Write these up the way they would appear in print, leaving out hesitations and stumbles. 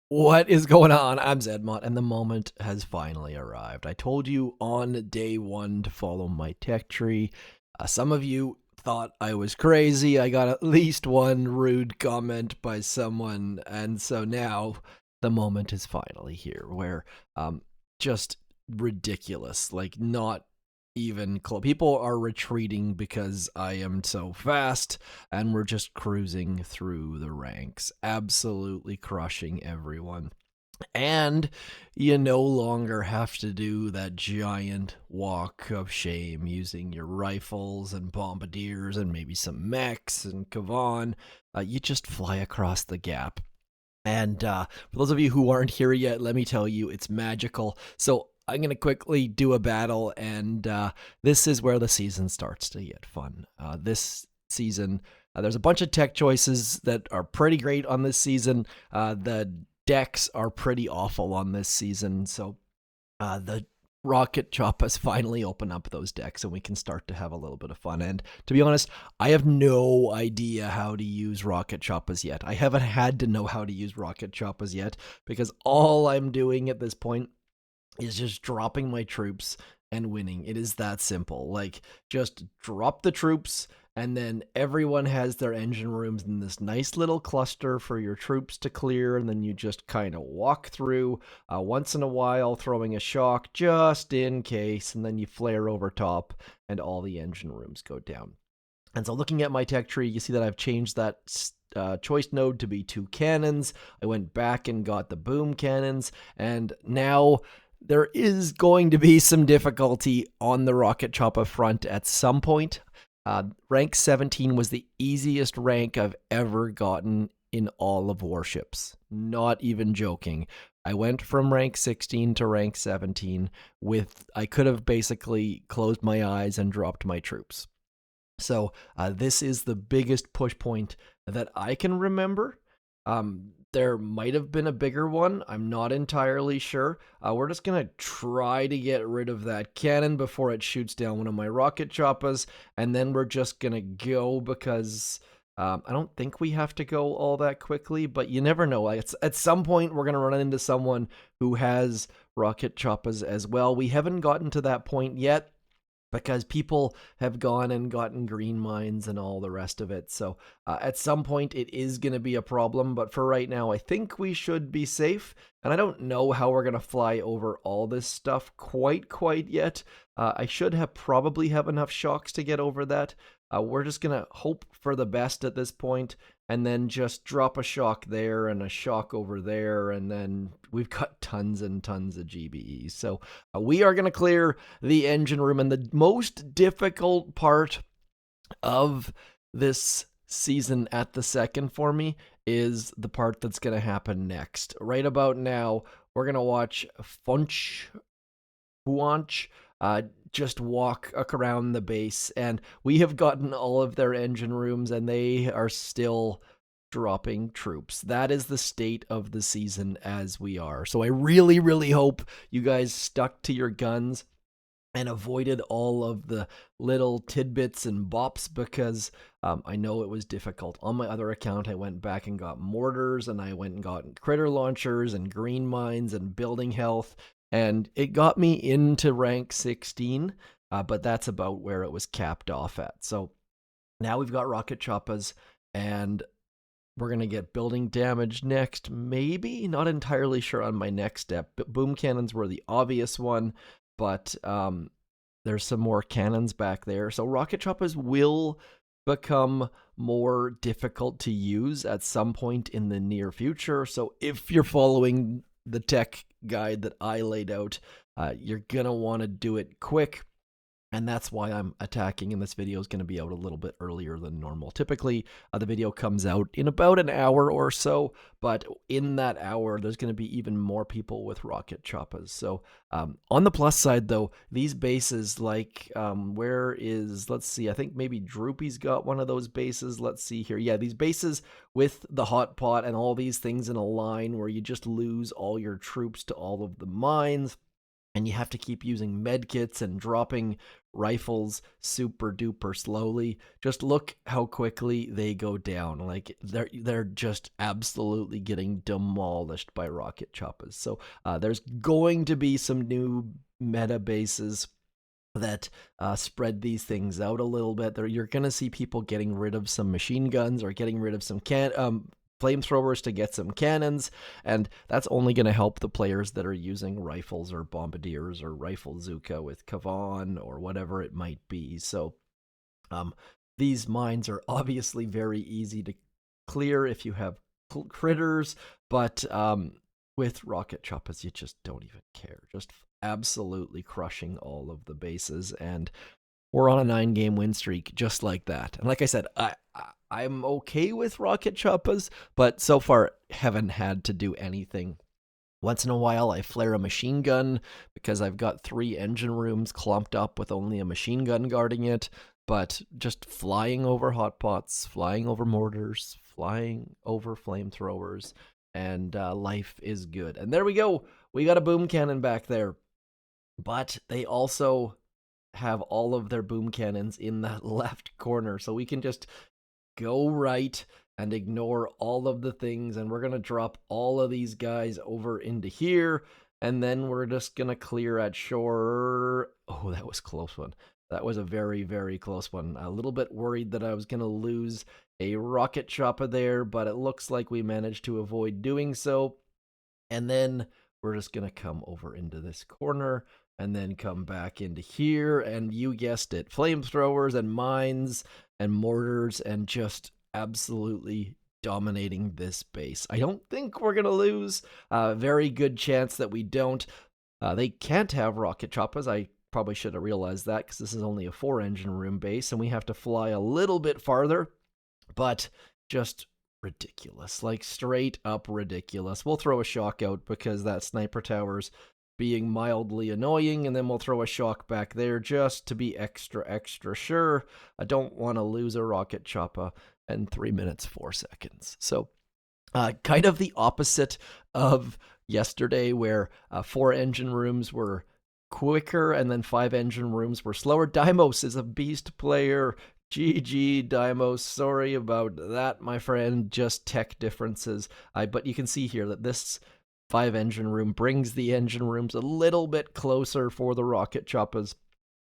What is going on? I'm Zedmot, and the moment has finally arrived. I told you on day one to follow my tech tree. Some of you thought I was crazy. I got at least one rude comment by someone, and so now the moment is finally here where just ridiculous, like not even close. People are retreating because I am so fast, and we're just cruising through the ranks, absolutely crushing everyone. And you no longer have to do that giant walk of shame using your rifles and bombardiers and maybe some mechs and Kavan. You just fly across the gap. And for those of you who aren't here yet, let me tell you, it's magical. So I'm going to quickly do a battle, and this is where the season starts to get fun. This season, there's a bunch of tech choices that are pretty great on this season. The decks are pretty awful on this season, so the Rocket Choppas finally open up those decks and we can start to have a little bit of fun. And to be honest, I have no idea how to use Rocket Choppas yet. I haven't had to know how to use Rocket Choppas yet because all I'm doing at this point is just dropping my troops and winning. It is that simple. Like, just drop the troops, and then everyone has their engine rooms in this nice little cluster for your troops to clear, and then you just kind of walk through once in a while, throwing a shock just in case, and then you flare over top, and all the engine rooms go down. And so looking at my tech tree, you see that I've changed that choice node to be 2 cannons. I went back and got the boom cannons, and now there is going to be some difficulty on the Rocket Choppa front at some point. Rank 17 was the easiest rank I've ever gotten in all of Warships. Not even joking. I went from rank 16 to rank 17 with, I could have basically closed my eyes and dropped my troops. So this is the biggest push point that I can remember. There might have been a bigger one. I'm not entirely sure. We're just going to try to get rid of that cannon before it shoots down one of my rocket choppas. And then we're just going to go because I don't think we have to go all that quickly. But you never know. At some point, we're going to run into someone who has rocket choppas as well. We haven't gotten to that point yet, because people have gone and gotten green mines and all the rest of it. So at some point it is going to be a problem, but for right now I think we should be safe. And I don't know how we're going to fly over all this stuff quite yet. I should probably have enough shocks to get over that. We're just going to hope for the best at this point, and then just drop a shock there and a shock over there, and then we've got tons and tons of GBEs. So we are going to clear the engine room, and the most difficult part of this season at the second for me is the part that's going to happen next. Right about now, we're going to watch Huanch just walk around the base, and we have gotten all of their engine rooms, and they are still dropping troops. That is the state of the season as we are. So I really hope you guys stuck to your guns and avoided all of the little tidbits and bops, because I know it was difficult. On my other account, I went back and got mortars, and I went and got critter launchers and green mines and building health, and it got me into rank 16, but that's about where it was capped off at. So now we've got rocket choppas, and we're going to get building damage next, maybe? Not entirely sure on my next step. Boom cannons were the obvious one, but there's some more cannons back there. So rocket choppas will become more difficult to use at some point in the near future. So if you're following the tech guide that I laid out, you're going to want to do it quick. And that's why I'm attacking, and this video is going to be out a little bit earlier than normal. Typically, the video comes out in about an hour or so, but in that hour, there's going to be even more people with rocket choppas. So on the plus side, though, these bases, like, let's see, I think maybe Droopy's got one of those bases. Let's see here. Yeah, these bases with the hot pot and all these things in a line where you just lose all your troops to all of the mines. and you have to keep using medkits and dropping rifles super duper slowly. Just look how quickly they go down. Like they're just absolutely getting demolished by rocket choppas. So there's going to be some new meta bases that spread these things out a little bit. You're going to see people getting rid of some machine guns or getting rid of some flamethrowers to get some cannons, and that's only going to help the players that are using rifles or bombardiers or rifle Zuka with Kavan or whatever it might be. So these mines are obviously very easy to clear if you have critters, but with rocket choppas, you just don't even care. Just absolutely crushing all of the bases, and we're on a 9-game win streak just like that. And like I said, I'm okay with rocket choppas, but so far haven't had to do anything. Once in a while, I flare a machine gun because I've got 3 engine rooms clumped up with only a machine gun guarding it. But just flying over hotpots, flying over mortars, flying over flamethrowers, and life is good. And there we go. We got a boom cannon back there. But they also have all of their boom cannons in that left corner, so we can just go right and ignore all of the things, and we're going to drop all of these guys over into here, and then we're just going to clear at shore. Oh, that was a close one. That was a very, very close one. A little bit worried that I was going to lose a rocket chopper there, but it looks like we managed to avoid doing so. And then we're just going to come over into this corner and then come back into here, and you guessed it, flamethrowers and mines and mortars, and just absolutely dominating this base. I don't think we're going to lose. Very good chance that we don't. They can't have rocket choppas. I probably should have realized that because this is only a 4-engine room base, and we have to fly a little bit farther, but just ridiculous. Like, straight up ridiculous. We'll throw a shock out because that sniper tower's being mildly annoying, and then we'll throw a shock back there just to be extra sure. I don't want to lose a rocket choppa in 3 minutes 4 seconds. So kind of the opposite of yesterday, where 4 engine rooms were quicker and then 5 engine rooms were slower. Deimos is a beast player. GG, Deimos. Sorry about that, my friend. Just tech differences. But you can see here that this 5-engine room brings the engine rooms a little bit closer for the rocket choppas.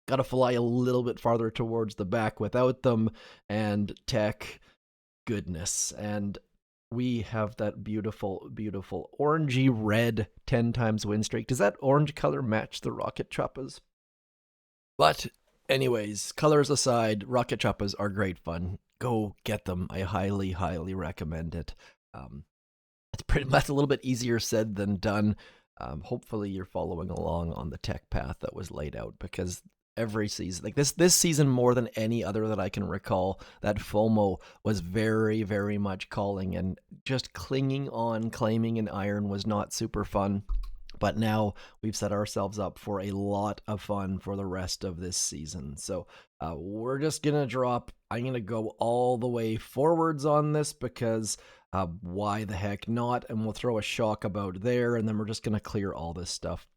Got to fly a little bit farther towards the back without them, and tech goodness. And we have that beautiful, beautiful orangey red 10 times win streak. Does that orange color match the rocket choppas? But anyways, colors aside, rocket choppas are great fun. Go get them. I highly, highly recommend it. That's a little bit easier said than done. Hopefully you're following along on the tech path that was laid out, because every season, like this season more than any other that I can recall, that FOMO was very, very much calling, and just clinging on, claiming an iron was not super fun. But now we've set ourselves up for a lot of fun for the rest of this season. So we're just going to drop, I'm going to go all the way forwards on this because why the heck not? And we'll throw a shock about there, and then we're just going to clear all this stuff.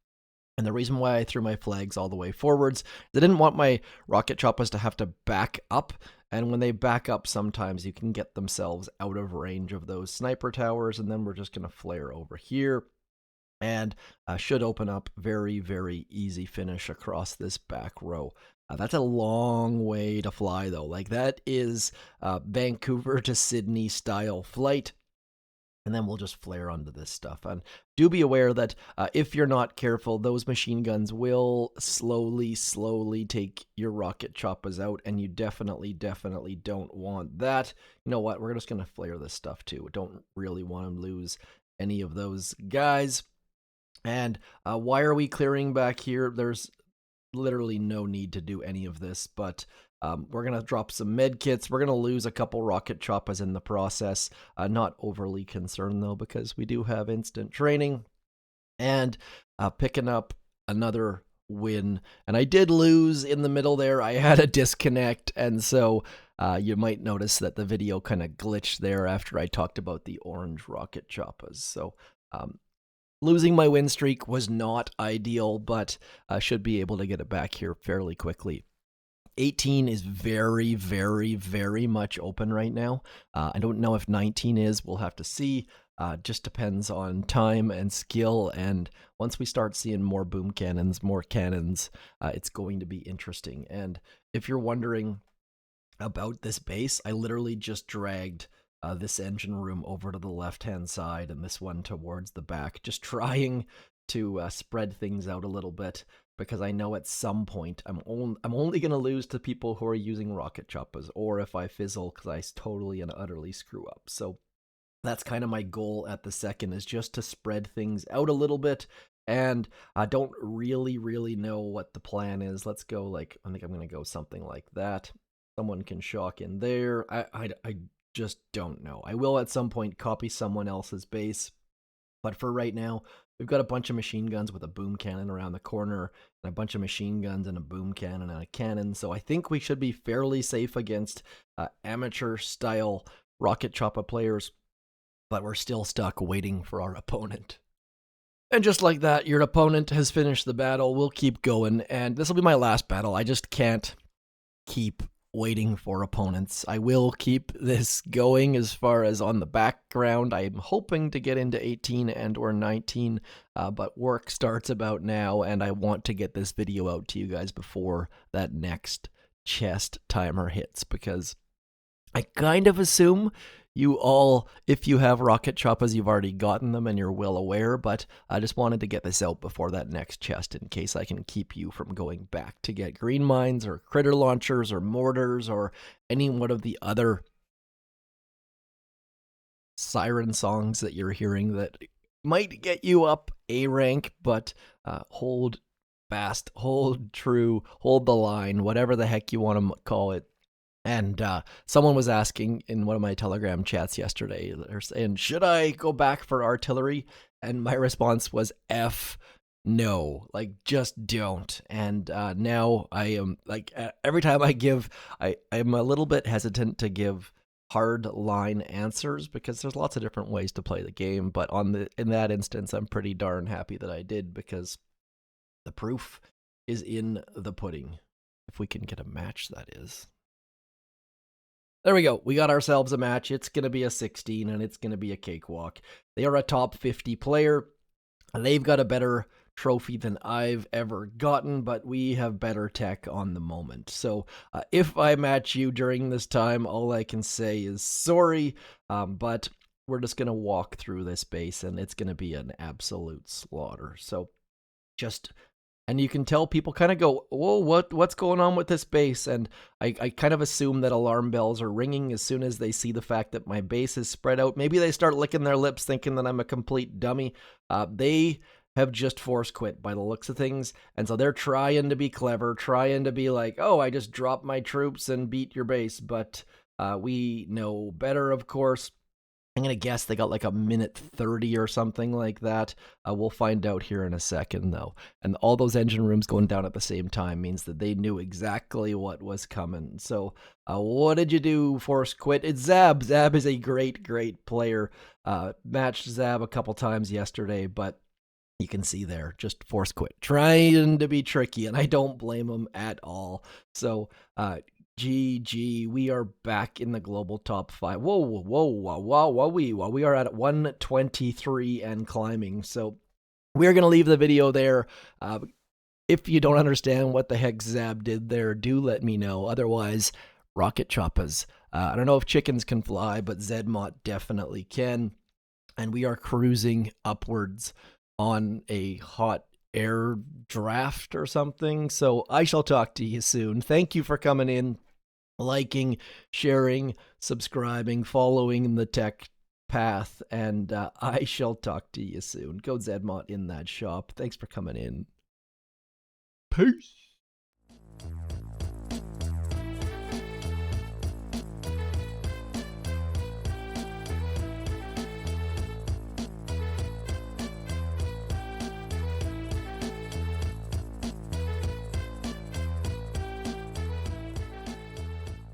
And the reason why I threw my flags all the way forwards, I didn't want my rocket choppas to have to back up. And when they back up, sometimes you can get themselves out of range of those sniper towers. And then we're just going to flare over here. And should open up very, very easy finish across this back row. That's a long way to fly, though. Like, that is Vancouver to Sydney style flight. And then we'll just flare onto this stuff. And do be aware that if you're not careful, those machine guns will slowly take your rocket choppas out. And you definitely don't want that. You know what? We're just going to flare this stuff, too. Don't really want to lose any of those guys. And why are we clearing back here? There's literally no need to do any of this, but we're going to drop some med kits. We're going to lose a couple rocket choppas in the process. Not overly concerned, though, because we do have instant training. And picking up another win. And I did lose in the middle there. I had a disconnect, and so you might notice that the video kind of glitched there after I talked about the orange rocket choppas. So Losing my win streak was not ideal, but I should be able to get it back here fairly quickly. 18 is very, very, very much open right now. I don't know if 19 is. We'll have to see. Just depends on time and skill. And once we start seeing more boom cannons, more cannons, it's going to be interesting. And if you're wondering about this base, I literally just dragged this engine room over to the left-hand side and this one towards the back, just trying to spread things out a little bit, because I know at some point I'm only going to lose to people who are using rocket choppas, or if I fizzle because I totally and utterly screw up. So that's kind of my goal at the second, is just to spread things out a little bit. And I don't really know what the plan is. Let's go, like, I think I'm going to go something like that. Someone can shock in there. I just don't know. I will at some point copy someone else's base, but for right now, we've got a bunch of machine guns with a boom cannon around the corner, and a bunch of machine guns and a boom cannon and a cannon. So I think we should be fairly safe against amateur-style rocket choppa players, but we're still stuck waiting for our opponent. And just like that, your opponent has finished the battle. We'll keep going, and this will be my last battle. I just can't keep waiting for opponents. I will keep this going as far as on the background. I'm hoping to get into 18 and or 19, but work starts about now, and I want to get this video out to you guys before that next chest timer hits, because I kind of assume you all, if you have rocket choppas, you've already gotten them and you're well aware, but I just wanted to get this out before that next chest in case I can keep you from going back to get green mines or critter launchers or mortars or any one of the other siren songs that you're hearing that might get you up a rank, but hold fast, hold true, hold the line, whatever the heck you want to call it. And someone was asking in one of my Telegram chats yesterday, they're saying, should I go back for artillery? And my response was, F no, like, just don't. And now I am, like, every time I give, I'm a little bit hesitant to give hard line answers, because there's lots of different ways to play the game. But in that instance, I'm pretty darn happy that I did, because the proof is in the pudding. If we can get a match, that is. There we go. We got ourselves a match. It's going to be a 16, and it's going to be a cakewalk. They are a top 50 player. They've got a better trophy than I've ever gotten, but we have better tech on the moment. So if I match you during this time, all I can say is sorry, but we're just going to walk through this base, and it's going to be an absolute slaughter. So just... And you can tell people kind of go, whoa, what's going on with this base? And I kind of assume that alarm bells are ringing as soon as they see the fact that my base is spread out. Maybe they start licking their lips thinking that I'm a complete dummy. They have just force quit by the looks of things. And so they're trying to be clever, trying to be like, oh, I just dropped my troops and beat your base. But we know better, of course. I'm going to guess they got like a minute 30 or something like that. We'll find out here in a second, though. And all those engine rooms going down at the same time means that they knew exactly what was coming. So what did you do, force quit? It's Zab. Zab is a great player. Matched Zab a couple times yesterday, but you can see there, just force quit. Trying to be tricky, and I don't blame him at all. So, GG, we are back in the global top 5. Whoa, we are at 123 and climbing. So we're going to leave the video there. If you don't understand what the heck Zab did there, do let me know. Otherwise, rocket choppas. I don't know if chickens can fly, but Zedmot definitely can. And we are cruising upwards on a hot air draft or something. So I shall talk to you soon. Thank you for coming in, liking, sharing, subscribing, following the tech path, and I shall talk to you soon. Go Zedmot in that shop. Thanks for coming in. Peace.